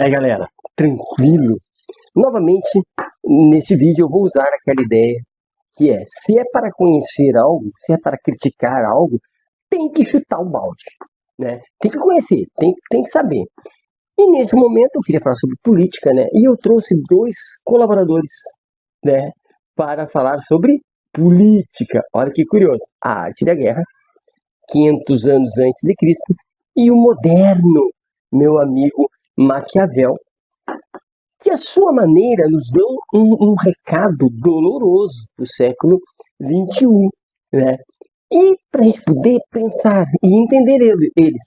Aí galera, tranquilo? Novamente, nesse vídeo eu vou usar aquela ideia que é, se é para conhecer algo, se é para criticar algo, tem que chutar o balde, né? Tem que conhecer, tem que saber. E nesse momento eu queria falar sobre política, né? E eu trouxe dois colaboradores, né? Para falar sobre política. Olha que curioso. A Arte da Guerra, 500 anos antes de Cristo, e o moderno, meu amigo Maquiavel, que a sua maneira nos dão um recado doloroso para o século XXI, né? E para a gente poder pensar e entender eles,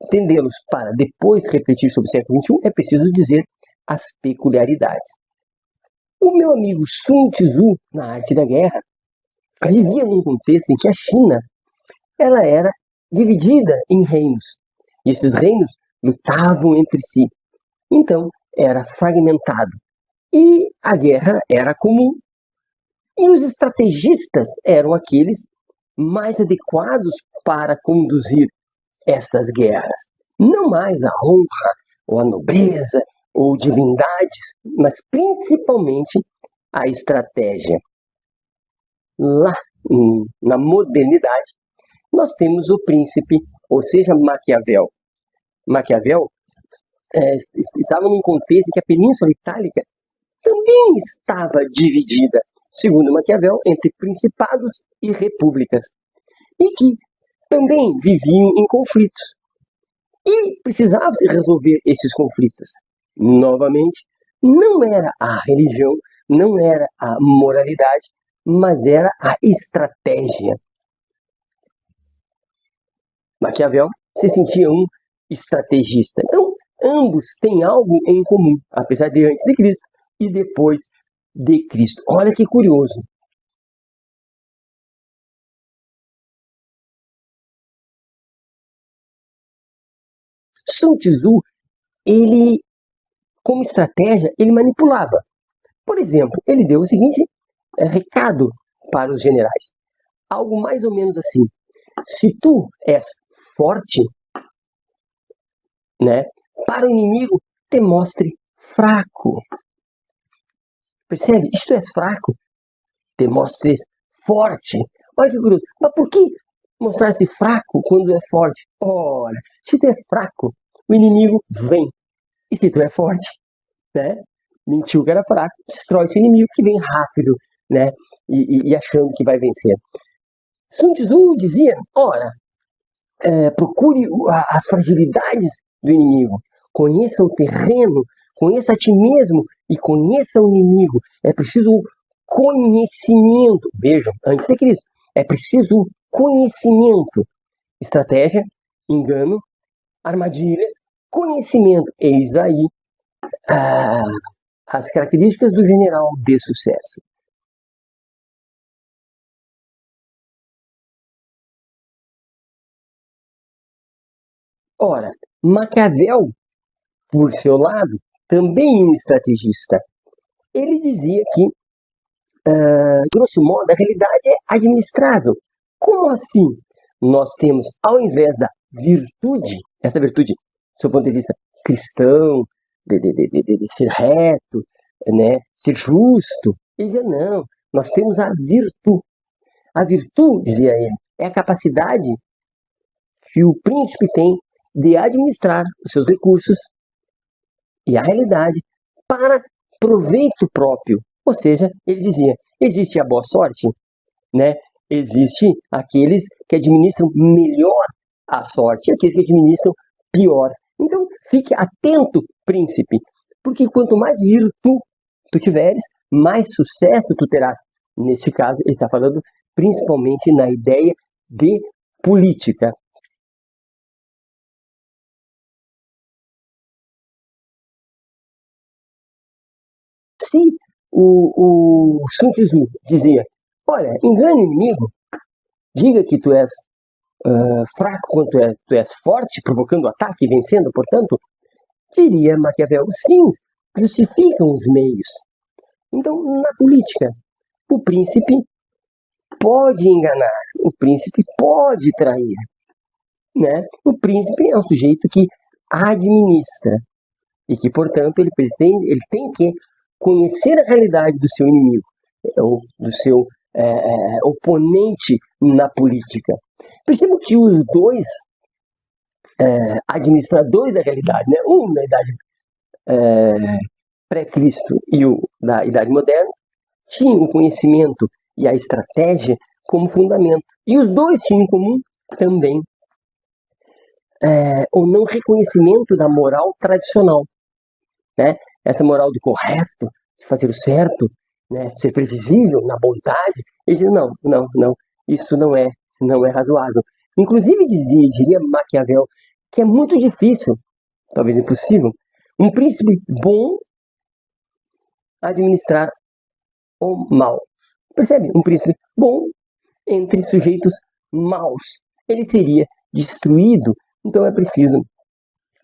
entendê-los para depois refletir sobre o século XXI, é preciso dizer as peculiaridades. O meu amigo Sun Tzu, na Arte da Guerra, vivia num contexto em que a China ela era dividida em reinos, e esses reinos lutavam entre si. Então, era fragmentado. E a guerra era comum. E os estrategistas eram aqueles mais adequados para conduzir estas guerras. Não mais a honra, ou a nobreza, ou divindades, mas principalmente a estratégia. Lá, na modernidade, nós temos o príncipe, ou seja, Maquiavel. Maquiavel estava num contexto em que a Península Itálica também estava dividida, segundo Maquiavel, entre principados e repúblicas, e que também viviam em conflitos. E precisava se resolver esses conflitos. Novamente, não era a religião, não era a moralidade, mas era a estratégia. Maquiavel se sentia um estrategista. Então, ambos têm algo em comum, apesar de antes de Cristo e depois de Cristo. Olha que curioso. Sun Tzu, ele, como estratégia, ele manipulava. Por exemplo, ele deu o seguinte recado para os generais. Algo mais ou menos assim. Se tu és forte, né, para o inimigo, te mostre fraco. Percebe? Se tu és fraco, te mostres forte. Olha que curioso. Mas por que mostrar-se fraco quando é forte? Olha, se tu é fraco, o inimigo vem. E se tu é forte, né? Mentiu que era fraco, destrói seu inimigo que vem rápido, né? E achando que vai vencer. Sun Tzu dizia, ora, procure as fragilidades do inimigo, conheça o terreno, conheça a ti mesmo e conheça o inimigo. É preciso conhecimento. Vejam, antes de Cristo, é preciso conhecimento. Estratégia, engano, armadilhas, conhecimento. Eis aí as características do general de sucesso. Ora, Maquiavel, por seu lado, também um estrategista. Ele dizia que, grosso modo, a realidade é administrável. Como assim? Nós temos, ao invés da virtude, essa virtude, do seu ponto de vista cristão, de ser reto, né, ser justo, ele dizia, não, nós temos a virtude. A virtude, dizia ele, é a capacidade que o príncipe tem de administrar os seus recursos e a realidade para proveito próprio. Ou seja, ele dizia, existe a boa sorte, né? Existe aqueles que administram melhor a sorte e aqueles que administram pior. Então, fique atento, príncipe, porque quanto mais virtude tu tiveres, mais sucesso tu terás. Nesse caso, ele está falando principalmente na ideia de política. Se o Sun Tzu dizia, olha, engane o inimigo, diga que tu és fraco quando tu és forte, provocando ataque e vencendo, portanto, diria Maquiavel, os fins justificam os meios. Então, na política, o príncipe pode enganar, o príncipe pode trair, né? O príncipe é um sujeito que administra. e que, portanto, ele tem que conhecer a realidade do seu inimigo, ou do seu oponente na política. Percebo que os dois administradores da realidade, né? Um na idade pré-Cristo e o da idade moderna, tinham o conhecimento e a estratégia como fundamento. E os dois tinham em comum também o não reconhecimento da moral tradicional, né? Essa moral do correto, de fazer o certo, né? Ser previsível na bondade. Eles diziam, não, isso não é razoável. Inclusive diria Maquiavel que é muito difícil, talvez impossível, um príncipe bom administrar o mal. Percebe? Um príncipe bom entre sujeitos maus. Ele seria destruído. Então é preciso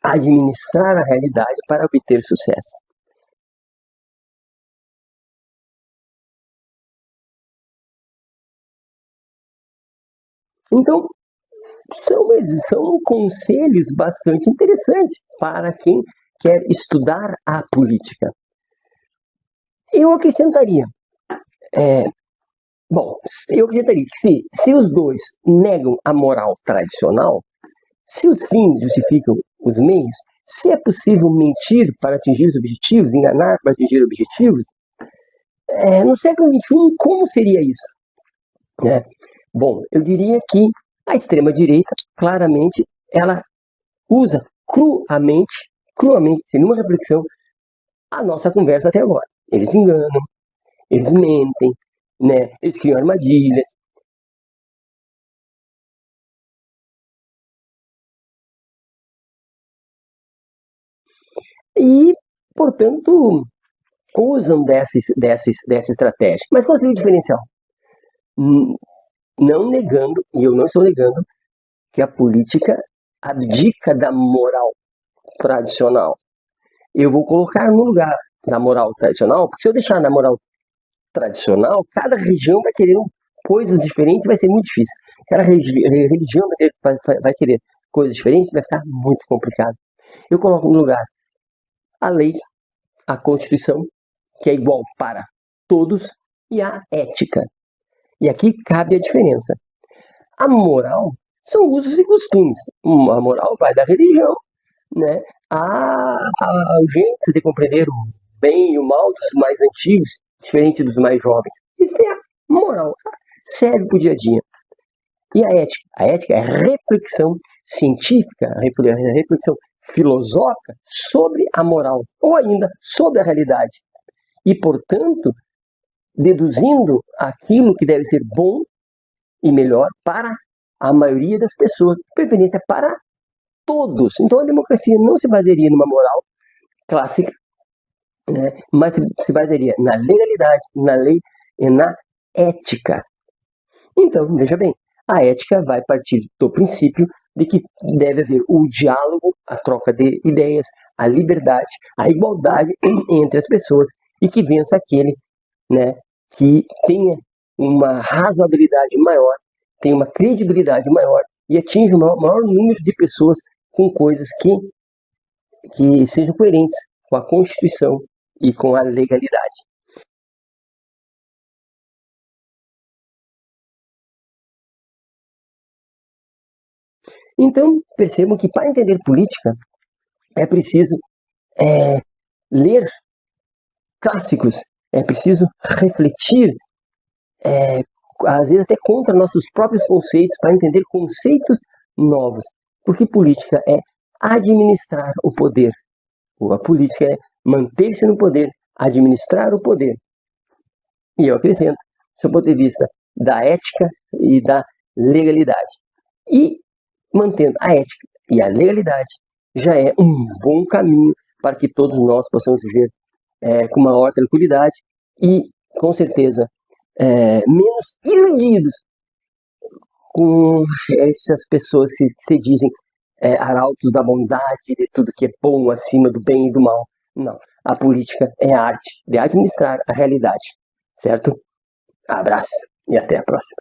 administrar a realidade para obter sucesso. Então, são conselhos bastante interessantes para quem quer estudar a política. Eu acrescentaria, que se os dois negam a moral tradicional, se os fins justificam os meios, se é possível mentir para atingir os objetivos, enganar para atingir objetivos, no século XXI, como seria isso? Né? Bom, eu diria que a extrema-direita, claramente, ela usa cruamente, sem nenhuma reflexão, a nossa conversa até agora. Eles enganam, eles mentem, né? Eles criam armadilhas. E, portanto, usam dessa estratégia. Mas qual seria o diferencial? Não negando, e eu não estou negando, que a política abdica da moral tradicional. Eu vou colocar no lugar da moral tradicional, porque se eu deixar na moral tradicional, cada região vai querer coisas diferentes, vai ser muito difícil. Cada religião vai querer coisas diferentes, vai ficar muito complicado. Eu coloco no lugar a lei, a Constituição, que é igual para todos, e a ética. E aqui cabe a diferença. A moral são usos e costumes. A moral vai da religião, né, ao jeito de compreender o bem e o mal dos mais antigos, diferente dos mais jovens. Isso é a moral, serve para o dia a dia. E a ética? A ética é a reflexão científica, a reflexão filosófica sobre a moral, ou ainda sobre a realidade. E, portanto, deduzindo aquilo que deve ser bom e melhor para a maioria das pessoas, de preferência para todos. Então a democracia não se basearia numa moral clássica, né, mas se basearia na legalidade, na lei e na ética. Então, veja bem, a ética vai partir do princípio de que deve haver o diálogo, a troca de ideias, a liberdade, a igualdade entre as pessoas e que vença aquele, né, que tenha uma razoabilidade maior, tenha uma credibilidade maior e atinja o maior número de pessoas com coisas que sejam coerentes com a Constituição e com a legalidade. Então, percebam que para entender política é preciso ler clássicos, é preciso refletir, às vezes até contra nossos próprios conceitos, para entender conceitos novos. Porque política é administrar o poder. A política é manter-se no poder, administrar o poder. E eu acrescento, do ponto de vista da ética e da legalidade. E mantendo a ética e a legalidade, já é um bom caminho para que todos nós possamos viver com maior tranquilidade e, com certeza, menos iludidos com essas pessoas que se dizem arautos da bondade, de tudo que é bom acima do bem e do mal. Não, a política é a arte de administrar a realidade, certo? Abraço e até a próxima.